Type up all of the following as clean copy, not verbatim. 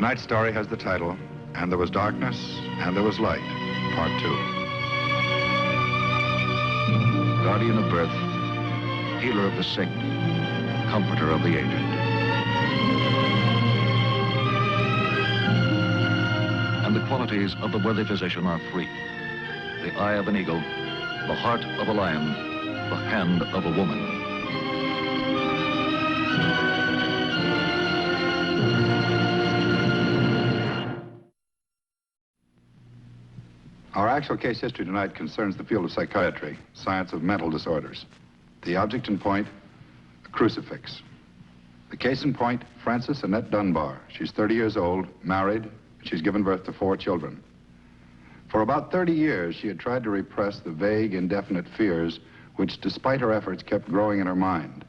Tonight's story has the title, And There Was Darkness, and There Was Light, Part 2. Guardian of birth, healer of the sick, comforter of the aged. And the qualities of the worthy physician are three: the eye of an eagle, the heart of a lion, the hand of a woman. Our actual case history tonight concerns the field of psychiatry, science of mental disorders. The object in point, a crucifix. The case in point, Frances Annette Dunbar. She's 30 years old, married, and she's given birth to 4 children. For about 30 years, she had tried to repress the vague, indefinite fears which, despite her efforts, kept growing in her mind.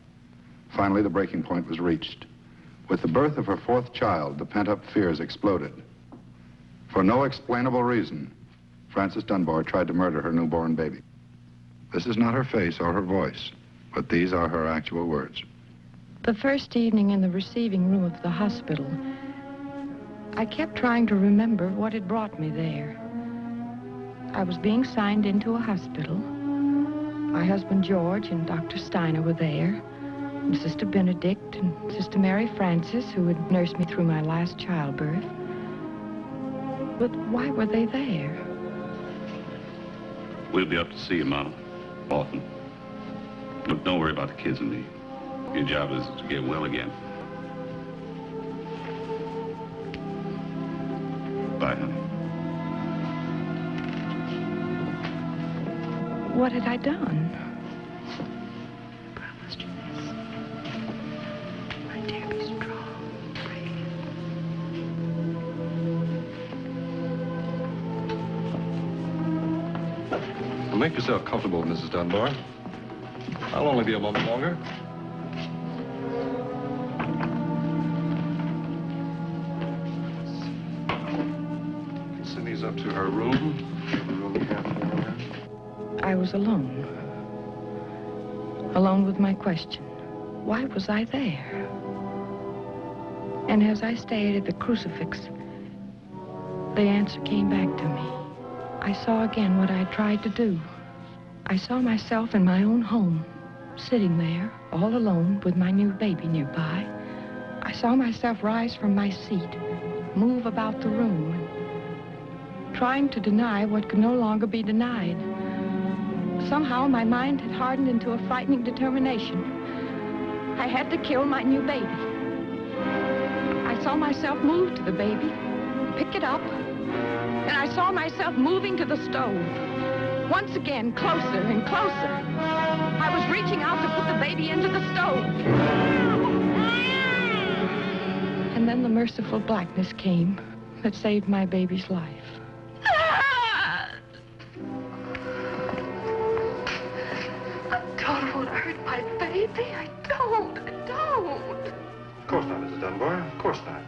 Finally, the breaking point was reached. With the birth of her 4th child, the pent-up fears exploded. For no explainable reason, Frances Dunbar tried to murder her newborn baby. This is not her face or her voice, but these are her actual words. The first evening in the receiving room of the hospital, I kept trying to remember what had brought me there. I was being signed into a hospital. My husband George and Dr. Styner were there, and Sister Benedict and Sister Mary Frances, who had nursed me through my last childbirth. But why were they there? We'll be up to see you, Mama, often. Look, don't worry about the kids and me. Your job is to get well again. Bye, honey. What had I done? Promised you this. My dear, be strong. Well, make yourself comfortable, Mrs. Dunbar. I'll only be a moment longer. Send these up to her room. The room you have for her. I was alone. Alone with my question. Why was I there? And as I stared at the crucifix, the answer came back to me. I saw again what I had tried to do. I saw myself in my own home, sitting there, all alone, with my new baby nearby. I saw myself rise from my seat, move about the room, trying to deny what could no longer be denied. Somehow, my mind had hardened into a frightening determination. I had to kill my new baby. I saw myself move to the baby, pick it up, and I saw myself moving to the stove. Once again, closer and closer. I was reaching out to put the baby into the stove. And then the merciful blackness came that saved my baby's life. I don't want to hurt my baby. I don't. Of course not, Mrs. Dunbar. Of course not.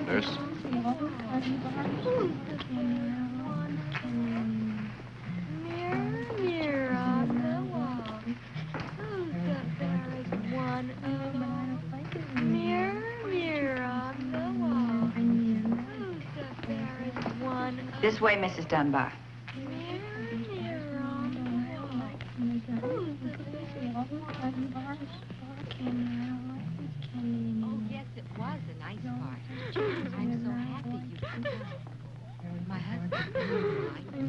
Nurse? Mirror on the wall. Who's up there is one Mirror on the wall. Who's up there is one This way, Mrs. Dunbar. Mirror on the wall. Who's up there? Oh, yes, it was a nice party. I'm so happy you came. My husband liked it.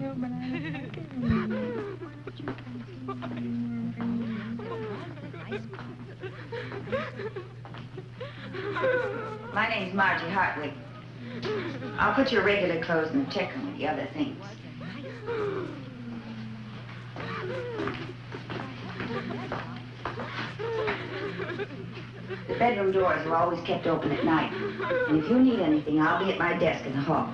My name's Margie Hartwig. I'll put your regular clothes in the check room with the other things. The bedroom doors are always kept open at night. And if you need anything, I'll be at my desk in the hall.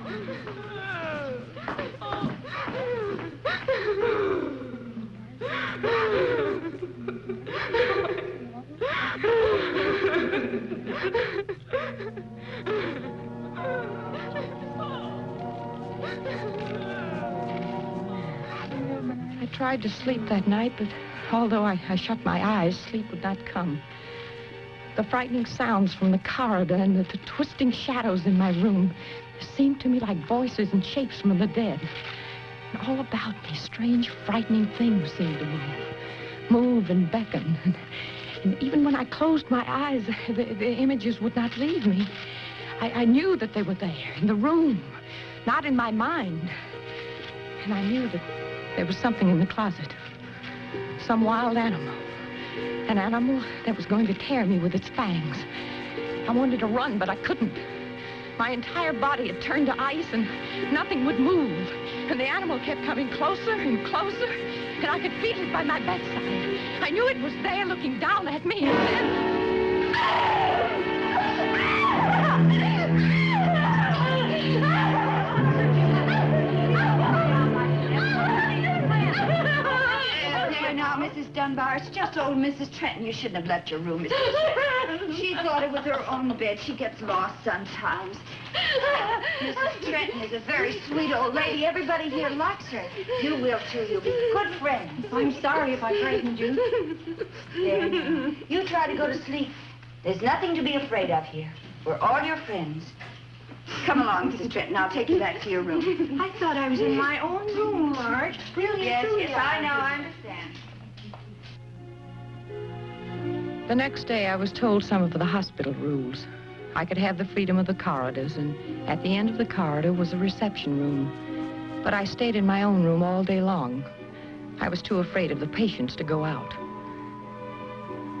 I tried to sleep that night, but although I shut my eyes, sleep would not come. The frightening sounds from the corridor and the twisting shadows in my room seemed to me like voices and shapes from the dead. And all about me, strange, frightening things seemed to move and beckon. And even when I closed my eyes, the images would not leave me. I knew that they were there, in the room, not in my mind. And I knew that there was something in the closet, some wild animal, an animal that was going to tear me with its fangs. I wanted to run, but I couldn't. My entire body had turned to ice, and nothing would move. And the animal kept coming closer and closer, and I could feel it by my bedside. I knew it was there looking down at me, and then... There now, Mrs. Dunbar. It's just old Mrs. Trenton. You shouldn't have left your room, Mrs. Trenton. She thought it was her own bed. She gets lost sometimes. Mrs. Trenton is a very sweet old lady. Everybody here likes her. You will, too. You'll be good friends. I'm sorry if I frightened you. There now. You try to go to sleep. There's nothing to be afraid of here. We're all your friends. Come along, Mrs. Trenton. I'll take you back to your room. I thought I was in my own room, Marge. Really? Yes, I know. I understand. The next day, I was told some of the hospital rules. I could have the freedom of the corridors, and at the end of the corridor was a reception room. But I stayed in my own room all day long. I was too afraid of the patients to go out.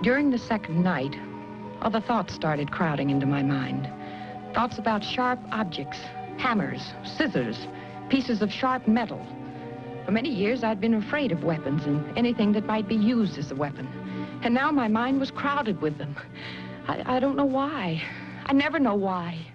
During the second night, other thoughts started crowding into my mind. Thoughts about sharp objects, hammers, scissors, pieces of sharp metal. For many years, I'd been afraid of weapons and anything that might be used as a weapon. And now my mind was crowded with them. I don't know why. I never know why.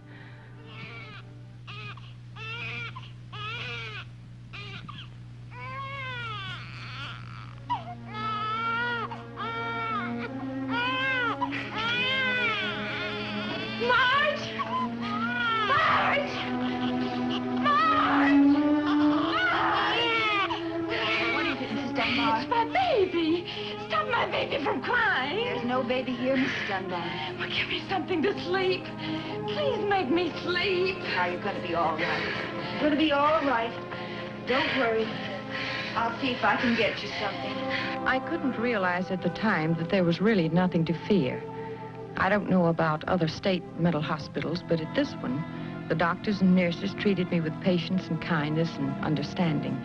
From crying. There's no baby here, Mrs. Dunbar. Well, give me something to sleep. Please make me sleep. Now, you're going to be all right. You're going to be all right. Don't worry. I'll see if I can get you something. I couldn't realize at the time that there was really nothing to fear. I don't know about other state mental hospitals, but at this one, the doctors and nurses treated me with patience and kindness and understanding.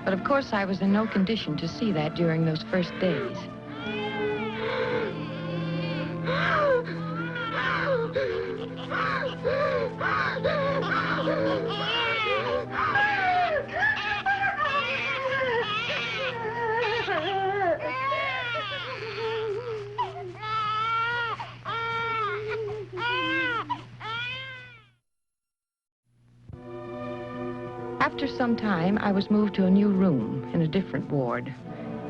But of course, I was in no condition to see that during those first days. After some time, I was moved to a new room in a different ward.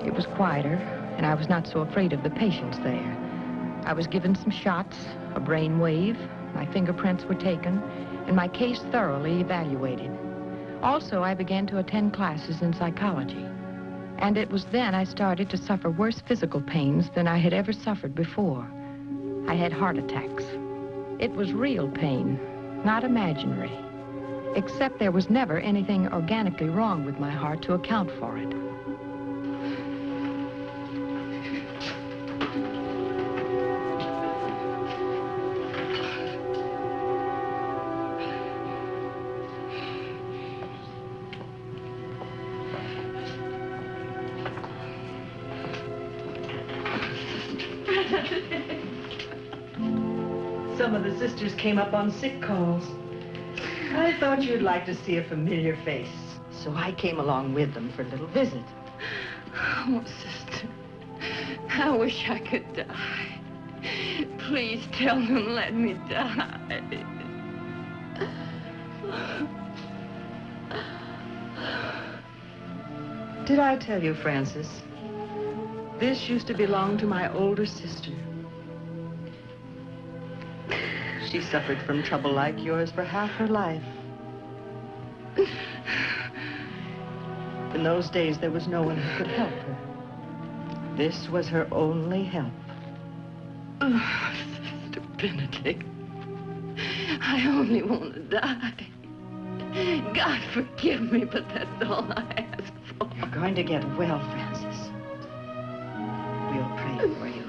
It was quieter, and I was not so afraid of the patients there. I was given some shots, a brain wave, my fingerprints were taken, and my case thoroughly evaluated. Also, I began to attend classes in psychology. And it was then I started to suffer worse physical pains than I had ever suffered before. I had heart attacks. It was real pain, not imaginary. Except there was never anything organically wrong with my heart to account for it. Some of the sisters came up on sick calls. I thought you'd like to see a familiar face, so I came along with them for a little visit. Oh, sister, I wish I could die. Please tell them let me die. Did I tell you, Francis? This used to belong to my older sister. She suffered from trouble like yours for half her life. In those days, there was no one who could help her. This was her only help. Oh, Sister Benedict, I only want to die. God forgive me, but that's all I ask for. You're going to get well, Frances. We'll pray for you.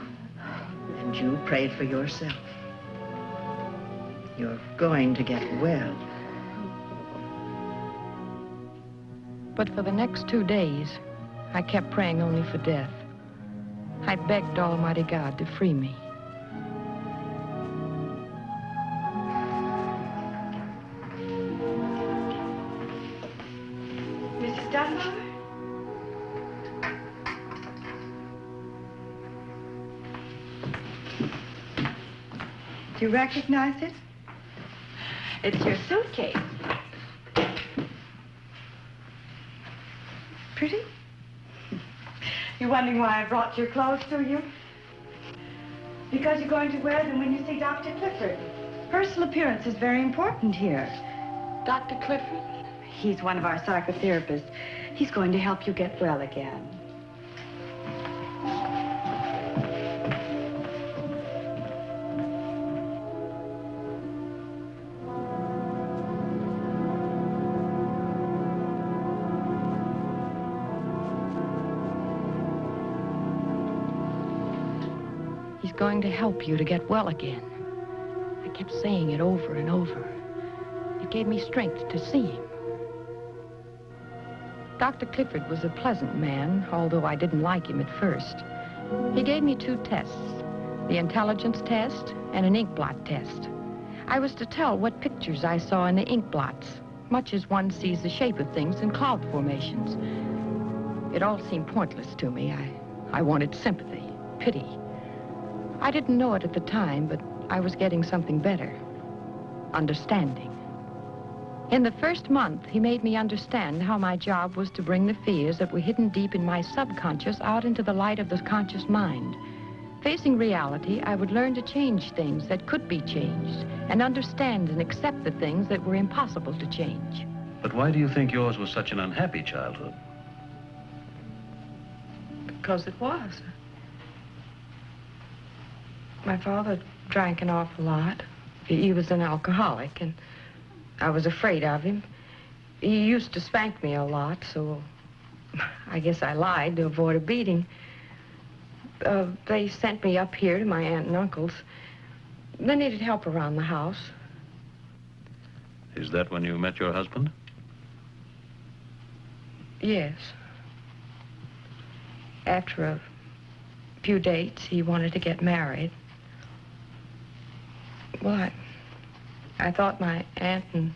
And you pray for yourself. You're going to get well. But for the next 2 days, I kept praying only for death. I begged Almighty God to free me. Mrs. Dunbar? Do you recognize it? It's your suitcase. Pretty? You're wondering why I brought your clothes to you? Because you're going to wear them when you see Dr. Clifford. Personal appearance is very important here. Dr. Clifford? He's one of our psychotherapists. He's going to help you get well again. He's going to help you to get well again. I kept saying it over and over. It gave me strength to see him. Dr. Clifford was a pleasant man, although I didn't like him at first. He gave me 2 tests, the intelligence test and an ink blot test. I was to tell what pictures I saw in the ink blots, much as one sees the shape of things in cloud formations. It all seemed pointless to me. I wanted sympathy, pity. I didn't know it at the time, but I was getting something better. Understanding. In the first month, he made me understand how my job was to bring the fears that were hidden deep in my subconscious out into the light of the conscious mind. Facing reality, I would learn to change things that could be changed and understand and accept the things that were impossible to change. But why do you think yours was such an unhappy childhood? Because it was. My father drank an awful lot. He was an alcoholic, and I was afraid of him. He used to spank me a lot, so I guess I lied to avoid a beating. They sent me up here to my aunt and uncle's. They needed help around the house. Is that when you met your husband? Yes. After a few dates, he wanted to get married. Well, I thought my aunt and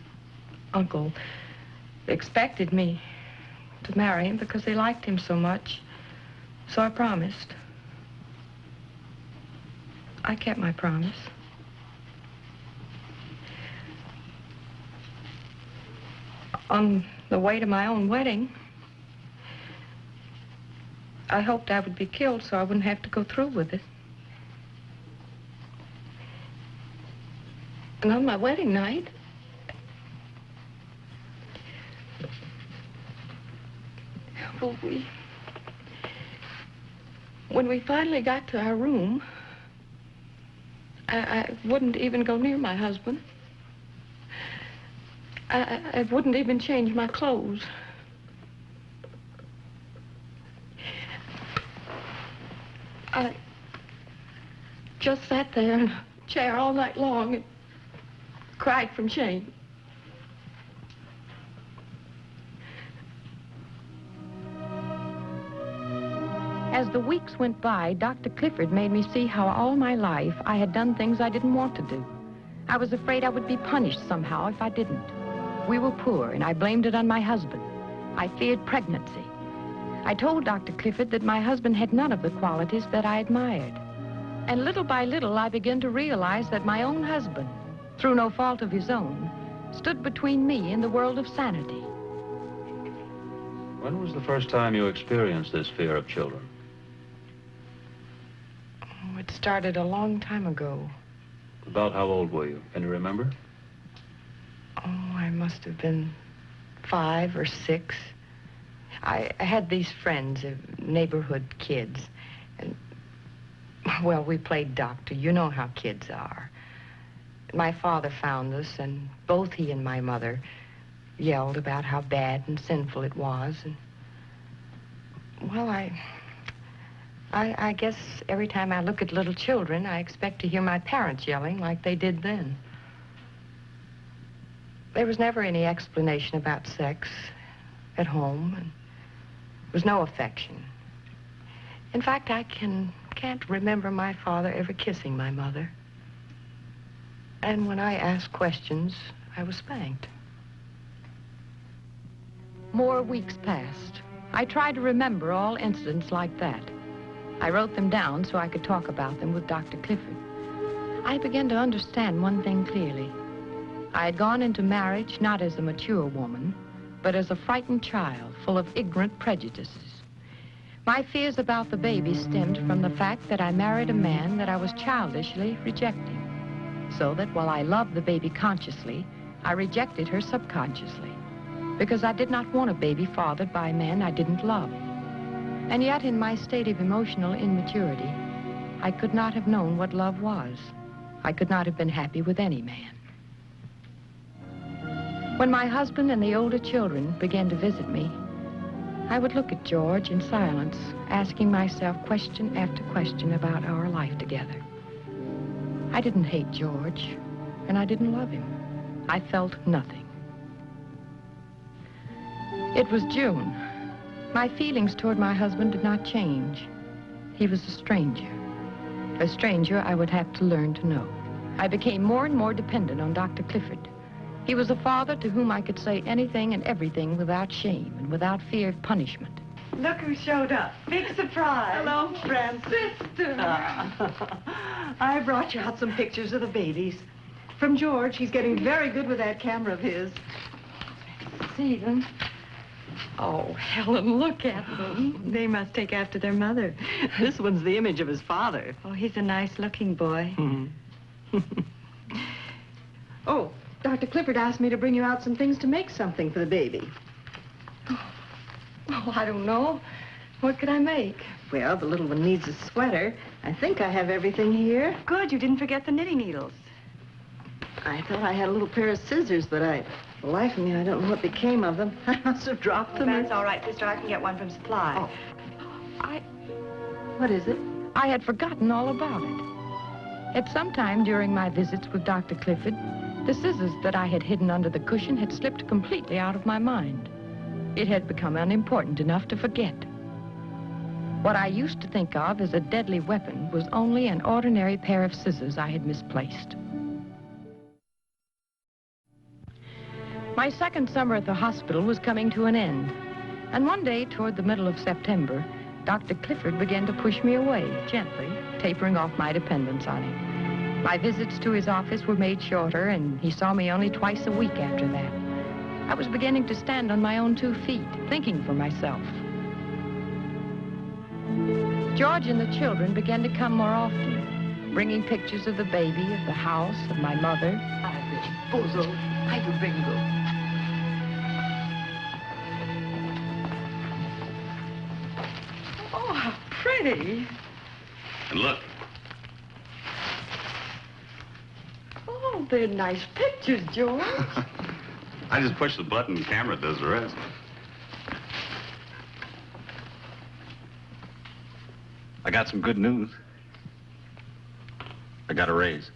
uncle expected me to marry him because they liked him so much. So I promised. I kept my promise. On the way to my own wedding, I hoped I would be killed so I wouldn't have to go through with it. And on my wedding night, well, when we finally got to our room, I wouldn't even go near my husband. I wouldn't even change my clothes. I just sat there in a chair all night long and cried from shame. As the weeks went by, Dr. Clifford made me see how all my life I had done things I didn't want to do. I was afraid I would be punished somehow if I didn't. We were poor, and I blamed it on my husband. I feared pregnancy. I told Dr. Clifford that my husband had none of the qualities that I admired. And little by little, I began to realize that my own husband, through no fault of his own, stood between me and the world of sanity. When was the first time you experienced this fear of children? Oh, it started a long time ago. About how old were you? Can you remember? Oh, I must have been 5 or 6. I had these friends, neighborhood kids, and, well, we played doctor. You know how kids are. My father found us, and both he and my mother yelled about how bad and sinful it was. And, well, I guess every time I look at little children, I expect to hear my parents yelling like they did then. There was never any explanation about sex at home, and there was no affection. In fact, I can't remember my father ever kissing my mother. And when I asked questions, I was spanked. More weeks passed. I tried to remember all incidents like that. I wrote them down so I could talk about them with Dr. Clifford. I began to understand one thing clearly. I had gone into marriage not as a mature woman, but as a frightened child full of ignorant prejudices. My fears about the baby stemmed from the fact that I married a man that I was childishly rejecting. So that while I loved the baby consciously, I rejected her subconsciously, because I did not want a baby fathered by a man I didn't love. And yet, in my state of emotional immaturity, I could not have known what love was. I could not have been happy with any man. When my husband and the older children began to visit me, I would look at George in silence, asking myself question after question about our life together. I didn't hate George, and I didn't love him. I felt nothing. It was June. My feelings toward my husband did not change. He was a stranger I would have to learn to know. I became more and more dependent on Dr. Clifford. He was a father to whom I could say anything and everything without shame and without fear of punishment. Look who showed up. Big surprise. Hello, Francis. Sister. I brought you out some pictures of the babies. From George. He's getting very good with that camera of his. See them? Oh, Helen, look at them. They must take after their mother. This one's the image of his father. Oh, he's a nice-looking boy. Oh, Dr. Clifford asked me to bring you out some things to make something for the baby. Oh, I don't know. What could I make? Well, the little one needs a sweater. I think I have everything here. Good, you didn't forget the knitting needles. I thought I had a little pair of scissors, but for the life of me, I don't know what became of them. I must have dropped them. That's all right, sister. I can get one from Supply. Oh. What is it? I had forgotten all about it. At some time during my visits with Dr. Clifford, the scissors that I had hidden under the cushion had slipped completely out of my mind. It had become unimportant enough to forget. What I used to think of as a deadly weapon was only an ordinary pair of scissors I had misplaced. My second summer at the hospital was coming to an end, and one day toward the middle of September, Dr. Clifford began to push me away, gently, tapering off my dependence on him. My visits to his office were made shorter, and he saw me only twice a week after that. I was beginning to stand on my own 2 feet, thinking for myself. George and the children began to come more often, bringing pictures of the baby, of the house, of my mother. Oh, how pretty. And look. Oh, they're nice pictures, George. I just push the button and the camera does the rest. I got some good news. I got a raise.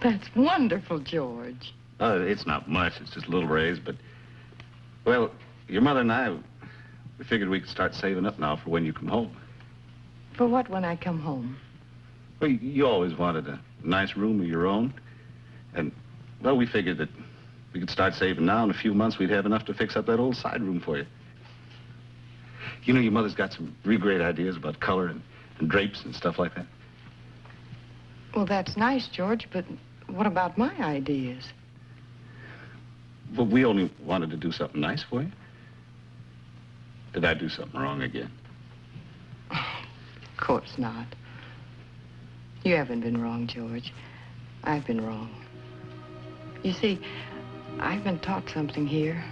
That's wonderful, George. It's not much. It's just a little raise, but... Well, your mother and I, we figured we could start saving up now for when you come home. For what when I come home? Well, you always wanted a nice room of your own. And, well, we figured that we could start saving now. In a few months, we'd have enough to fix up that old side room for you. You know, your mother's got some real great ideas about color and drapes and stuff like that. Well, that's nice, George, but what about my ideas? Well, we only wanted to do something nice for you. Did I do something wrong again? Of course not. You haven't been wrong, George. I've been wrong. You see, I've been taught something here.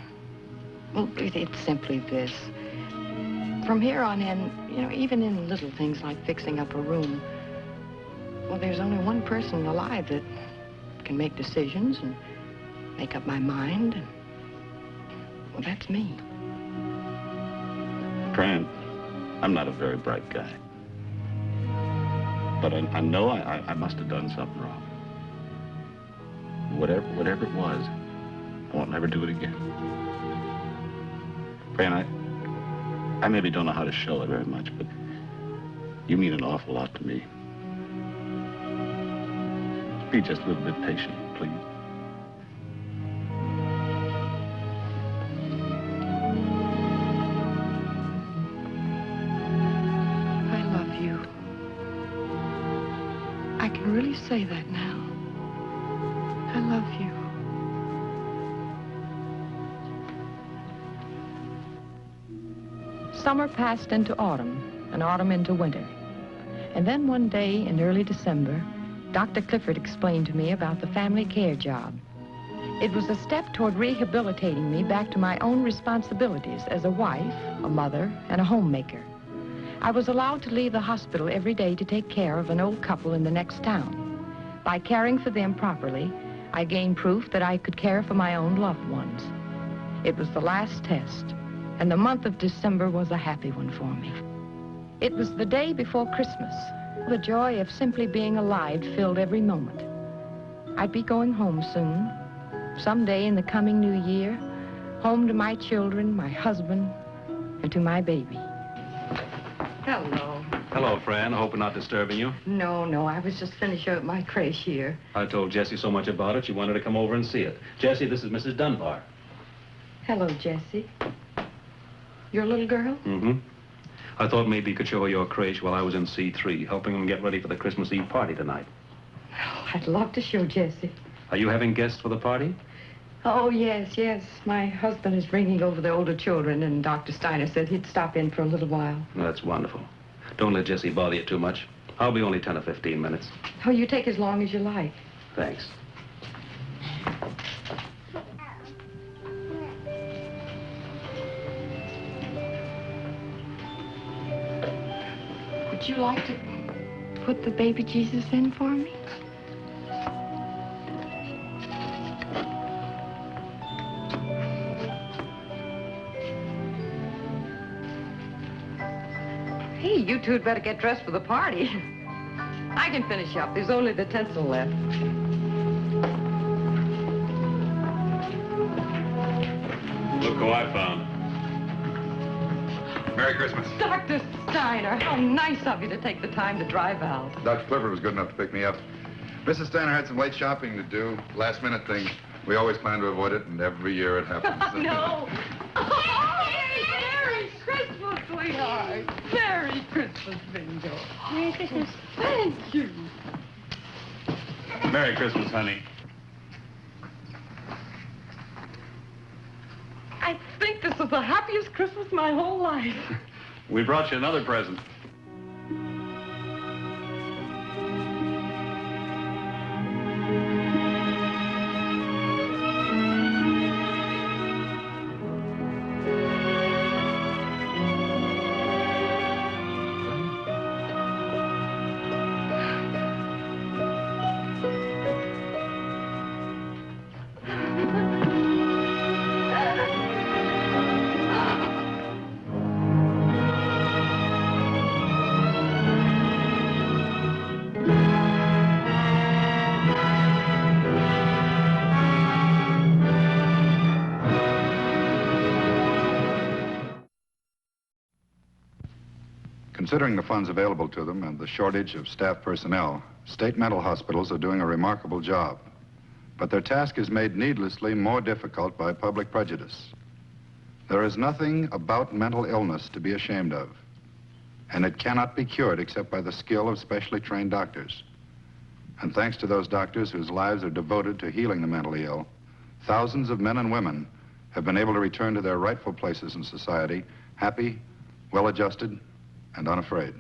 Well, it's simply this. From here on in, you know, even in little things like fixing up a room, well, there's only one person alive that can make decisions and make up my mind. And, well, that's me. Fran, I'm not a very bright guy. But I know I must have done something wrong. Whatever it was, I won't never do it again. Fran, I maybe don't know how to show it very much, but you mean an awful lot to me. Be just a little bit patient, please. I love you. I can really say that now. I love you. Summer passed into autumn, and autumn into winter. And then one day in early December, Dr. Clifford explained to me about the family care job. It was a step toward rehabilitating me back to my own responsibilities as a wife, a mother, and a homemaker. I was allowed to leave the hospital every day to take care of an old couple in the next town. By caring for them properly, I gained proof that I could care for my own loved ones. It was the last test, and the month of December was a happy one for me. It was the day before Christmas. The joy of simply being alive filled every moment. I'd be going home soon, someday in the coming new year, home to my children, my husband, and to my baby. Hello. Hello, Fran. I hope I'm not disturbing you. No, I was just finishing up my creche here. I told Jessie so much about it, she wanted to come over and see it. Jessie, this is Mrs. Dunbar. Hello, Jessie. Your little girl? Mm-hmm. I thought maybe you could show her your creche while I was in C3, helping them get ready for the Christmas Eve party tonight. Oh, I'd love to show Jessie. Are you having guests for the party? Oh, yes. My husband is bringing over the older children, and Dr. Styner said he'd stop in for a little while. That's wonderful. Don't let Jessie bother you too much. I'll be only 10 or 15 minutes. Oh, you take as long as you like. Thanks. Would you like to put the baby Jesus in for me? Hey, you two had better get dressed for the party. I can finish up. There's only the tinsel left. Look who I found. Merry Christmas. Dr. Styner, how nice of you to take the time to drive out. Dr. Clifford was good enough to pick me up. Mrs. Styner had some late shopping to do, last-minute things. We always plan to avoid it, and every year it happens. No. Merry Christmas, sweetheart. Merry Christmas, Bingo. Merry Christmas. Thank you. Merry Christmas, honey. I think this is the happiest Christmas my whole life. We brought you another present. Considering the funds available to them and the shortage of staff personnel, state mental hospitals are doing a remarkable job. But their task is made needlessly more difficult by public prejudice. There is nothing about mental illness to be ashamed of, and it cannot be cured except by the skill of specially trained doctors. And thanks to those doctors whose lives are devoted to healing the mentally ill, thousands of men and women have been able to return to their rightful places in society, happy, well-adjusted, and unafraid.